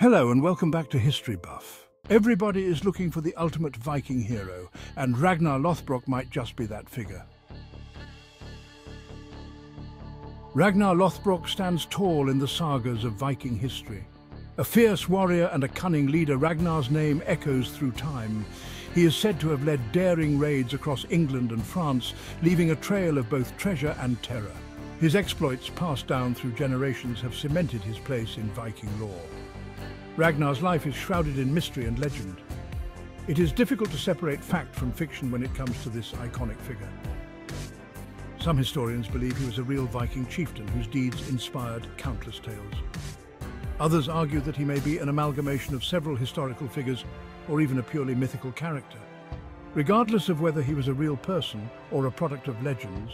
Hello and welcome back to History Buff. Everybody is looking for the ultimate Viking hero, and Ragnar Lothbrok might just be that figure. Ragnar Lothbrok stands tall in the sagas of Viking history. A fierce warrior and a cunning leader, Ragnar's name echoes through time. He is said to have led daring raids across England and France, leaving a trail of both treasure and terror. His exploits, passed down through generations, have cemented his place in Viking lore. Ragnar's life is shrouded in mystery and legend. It is difficult to separate fact from fiction when it comes to this iconic figure. Some historians believe he was a real Viking chieftain whose deeds inspired countless tales. Others argue that he may be an amalgamation of several historical figures or even a purely mythical character. Regardless of whether he was a real person or a product of legends,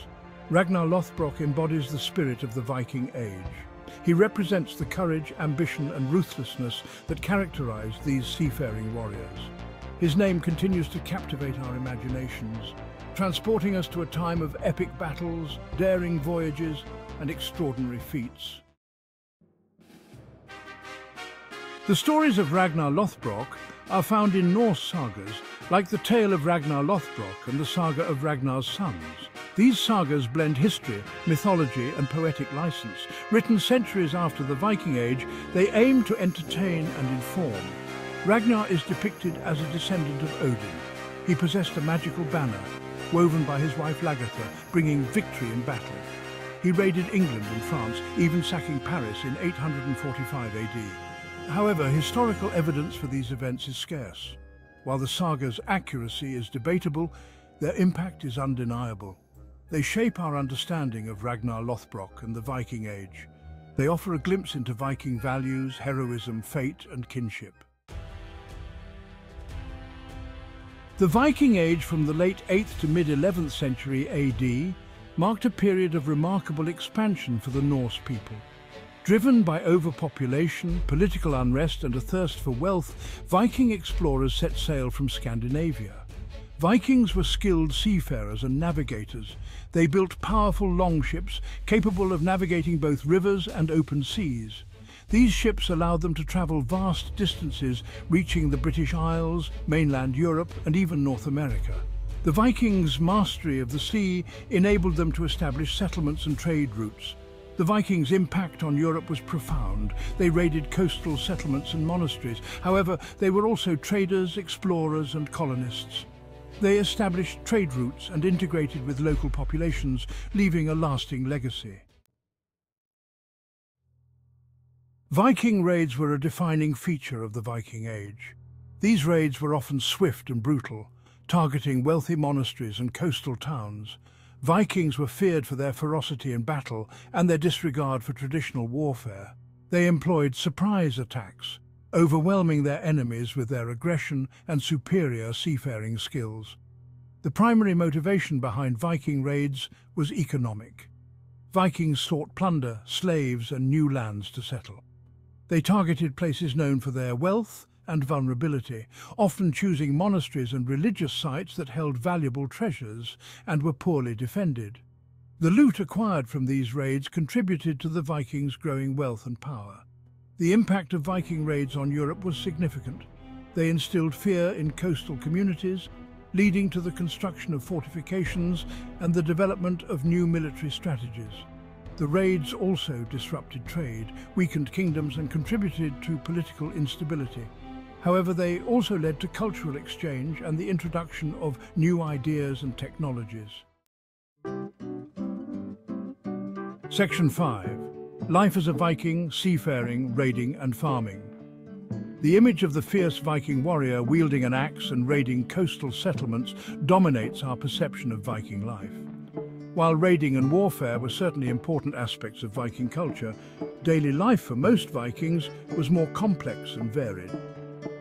Ragnar Lothbrok embodies the spirit of the Viking Age. He represents the courage, ambition and ruthlessness that characterized these seafaring warriors. His name continues to captivate our imaginations, transporting us to a time of epic battles, daring voyages and extraordinary feats. The stories of Ragnar Lothbrok are found in Norse sagas, like the tale of Ragnar Lothbrok and the saga of Ragnar's sons. These sagas blend history, mythology and poetic license. Written centuries after the Viking Age, they aim to entertain and inform. Ragnar is depicted as a descendant of Odin. He possessed a magical banner, woven by his wife Lagertha, bringing victory in battle. He raided England and France, even sacking Paris in 845 AD. However, historical evidence for these events is scarce. While the saga's accuracy is debatable, their impact is undeniable. They shape our understanding of Ragnar Lothbrok and the Viking Age. They offer a glimpse into Viking values, heroism, fate and kinship. The Viking Age from the late 8th to mid-11th century AD marked a period of remarkable expansion for the Norse people. Driven by overpopulation, political unrest and a thirst for wealth, Viking explorers set sail from Scandinavia. Vikings were skilled seafarers and navigators. They built powerful longships capable of navigating both rivers and open seas. These ships allowed them to travel vast distances, reaching the British Isles, mainland Europe and even North America. The Vikings' mastery of the sea enabled them to establish settlements and trade routes. The Vikings' impact on Europe was profound. They raided coastal settlements and monasteries. However, they were also traders, explorers and colonists. They established trade routes and integrated with local populations, leaving a lasting legacy. Viking raids were a defining feature of the Viking Age. These raids were often swift and brutal, targeting wealthy monasteries and coastal towns. Vikings were feared for their ferocity in battle and their disregard for traditional warfare. They employed surprise attacks, overwhelming their enemies with their aggression and superior seafaring skills. The primary motivation behind Viking raids was economic. Vikings sought plunder, slaves and new lands to settle. They targeted places known for their wealth and vulnerability, often choosing monasteries and religious sites that held valuable treasures and were poorly defended. The loot acquired from these raids contributed to the Vikings' growing wealth and power. The impact of Viking raids on Europe was significant. They instilled fear in coastal communities, leading to the construction of fortifications and the development of new military strategies. The raids also disrupted trade, weakened kingdoms and contributed to political instability. However, they also led to cultural exchange and the introduction of new ideas and technologies. Section 5. Life as a Viking, seafaring, raiding and farming. The image of the fierce Viking warrior wielding an axe and raiding coastal settlements dominates our perception of Viking life. While raiding and warfare were certainly important aspects of Viking culture, daily life for most Vikings was more complex and varied.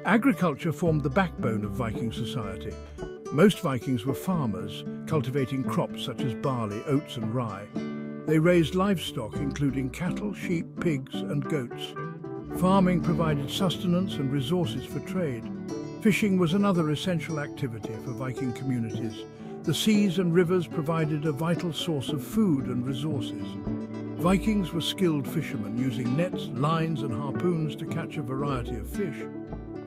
Agriculture formed the backbone of Viking society. Most Vikings were farmers, cultivating crops such as barley, oats and rye. They raised livestock, including cattle, sheep, pigs and goats. Farming provided sustenance and resources for trade. Fishing was another essential activity for Viking communities. The seas and rivers provided a vital source of food and resources. Vikings were skilled fishermen using nets, lines and harpoons to catch a variety of fish.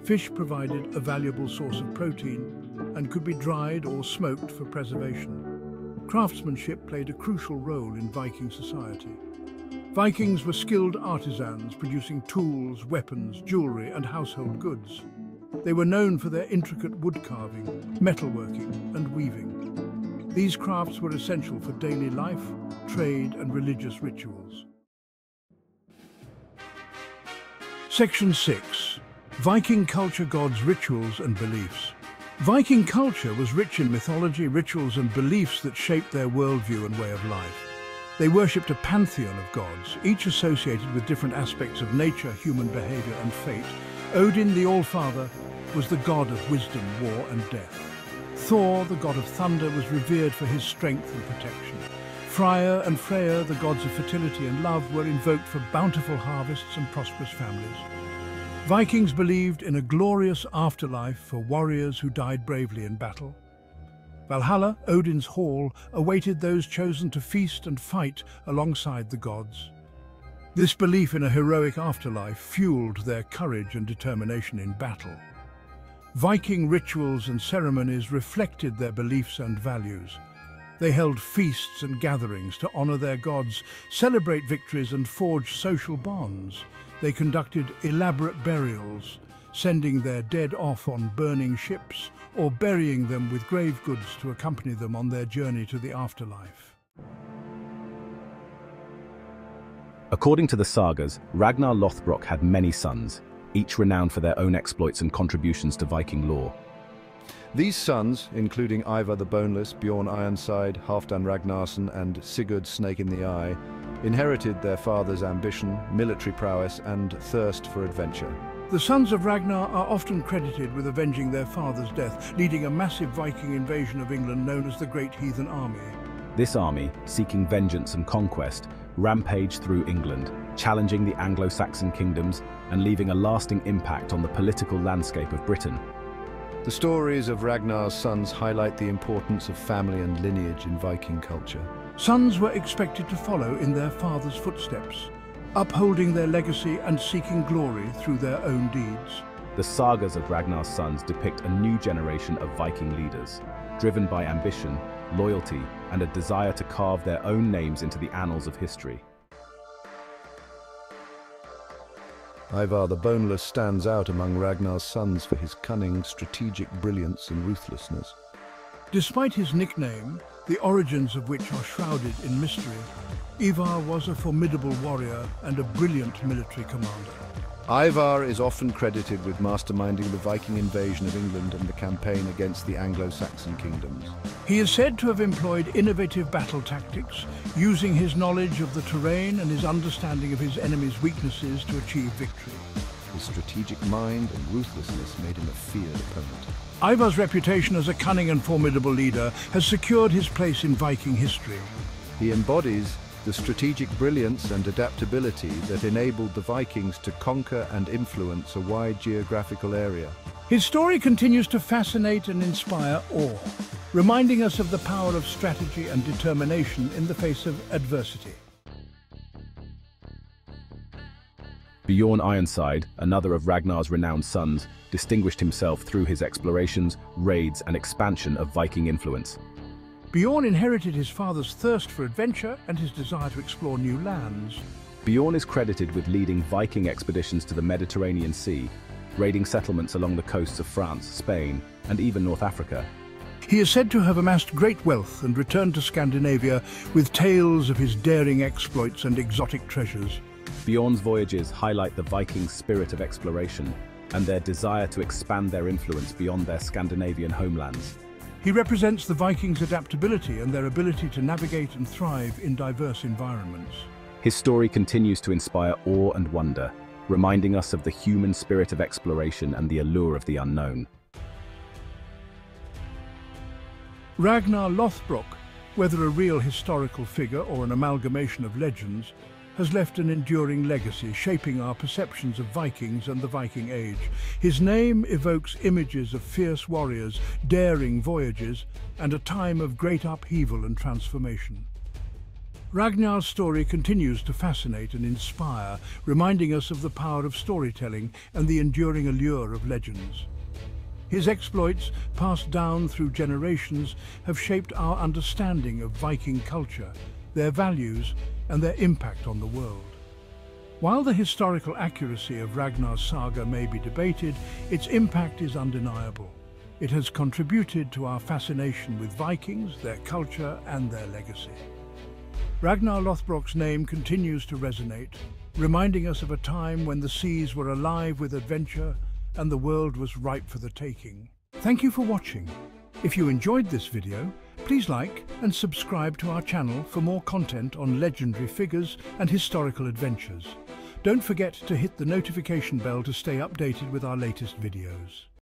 Fish provided a valuable source of protein and could be dried or smoked for preservation. Craftsmanship played a crucial role in Viking society. Vikings were skilled artisans producing tools, weapons, jewelry and household goods. They were known for their intricate wood carving, metalworking and weaving. These crafts were essential for daily life, trade and religious rituals. Section 6. Viking culture, gods, rituals and beliefs. Viking culture was rich in mythology, rituals and beliefs that shaped their worldview and way of life. They worshipped a pantheon of gods, each associated with different aspects of nature, human behavior and fate. Odin, the All-Father, was the god of wisdom, war and death. Thor, the god of thunder, was revered for his strength and protection. Freya and Freyr, the gods of fertility and love, were invoked for bountiful harvests and prosperous families. Vikings believed in a glorious afterlife for warriors who died bravely in battle. Valhalla, Odin's hall, awaited those chosen to feast and fight alongside the gods. This belief in a heroic afterlife fueled their courage and determination in battle. Viking rituals and ceremonies reflected their beliefs and values. They held feasts and gatherings to honor their gods, celebrate victories and forge social bonds. They conducted elaborate burials, sending their dead off on burning ships or burying them with grave goods to accompany them on their journey to the afterlife. According to the sagas, Ragnar Lothbrok had many sons, each renowned for their own exploits and contributions to Viking lore. These sons, including Ivar the Boneless, Bjorn Ironside, Halfdan Ragnarsson and Sigurd Snake in the Eye, inherited their father's ambition, military prowess and thirst for adventure. The sons of Ragnar are often credited with avenging their father's death, leading a massive Viking invasion of England known as the Great Heathen Army. This army, seeking vengeance and conquest, rampaged through England, challenging the Anglo-Saxon kingdoms and leaving a lasting impact on the political landscape of Britain. The stories of Ragnar's sons highlight the importance of family and lineage in Viking culture. Sons were expected to follow in their father's footsteps, upholding their legacy and seeking glory through their own deeds. The sagas of Ragnar's sons depict a new generation of Viking leaders, driven by ambition, loyalty, and a desire to carve their own names into the annals of history. Ivar the Boneless stands out among Ragnar's sons for his cunning, strategic brilliance and ruthlessness. Despite his nickname, the origins of which are shrouded in mystery, Ivar was a formidable warrior and a brilliant military commander. Ivar is often credited with masterminding the Viking invasion of England and the campaign against the Anglo-Saxon kingdoms. He is said to have employed innovative battle tactics, using his knowledge of the terrain and his understanding of his enemy's weaknesses to achieve victory. His strategic mind and ruthlessness made him a feared opponent. Ivar's reputation as a cunning and formidable leader has secured his place in Viking history. He embodies the strategic brilliance and adaptability that enabled the Vikings to conquer and influence a wide geographical area. His story continues to fascinate and inspire awe, reminding us of the power of strategy and determination in the face of adversity. Bjorn Ironside, another of Ragnar's renowned sons, distinguished himself through his explorations, raids, and expansion of Viking influence. Bjorn inherited his father's thirst for adventure and his desire to explore new lands. Bjorn is credited with leading Viking expeditions to the Mediterranean Sea, raiding settlements along the coasts of France, Spain, and even North Africa. He is said to have amassed great wealth and returned to Scandinavia with tales of his daring exploits and exotic treasures. Bjorn's voyages highlight the Vikings' spirit of exploration and their desire to expand their influence beyond their Scandinavian homelands. He represents the Vikings' adaptability and their ability to navigate and thrive in diverse environments. His story continues to inspire awe and wonder, reminding us of the human spirit of exploration and the allure of the unknown. Ragnar Lothbrok, whether a real historical figure or an amalgamation of legends, has left an enduring legacy shaping our perceptions of Vikings and the Viking Age. His name evokes images of fierce warriors, daring voyages, and a time of great upheaval and transformation. Ragnar's story continues to fascinate and inspire, reminding us of the power of storytelling and the enduring allure of legends. His exploits, passed down through generations, have shaped our understanding of Viking culture, their values, and their impact on the world. While the historical accuracy of Ragnar's saga may be debated, its impact is undeniable. It has contributed to our fascination with Vikings, their culture, and their legacy. Ragnar Lothbrok's name continues to resonate, reminding us of a time when the seas were alive with adventure and the world was ripe for the taking. Thank you for watching. If you enjoyed this video, please like and subscribe to our channel for more content on legendary figures and historical adventures. Don't forget to hit the notification bell to stay updated with our latest videos.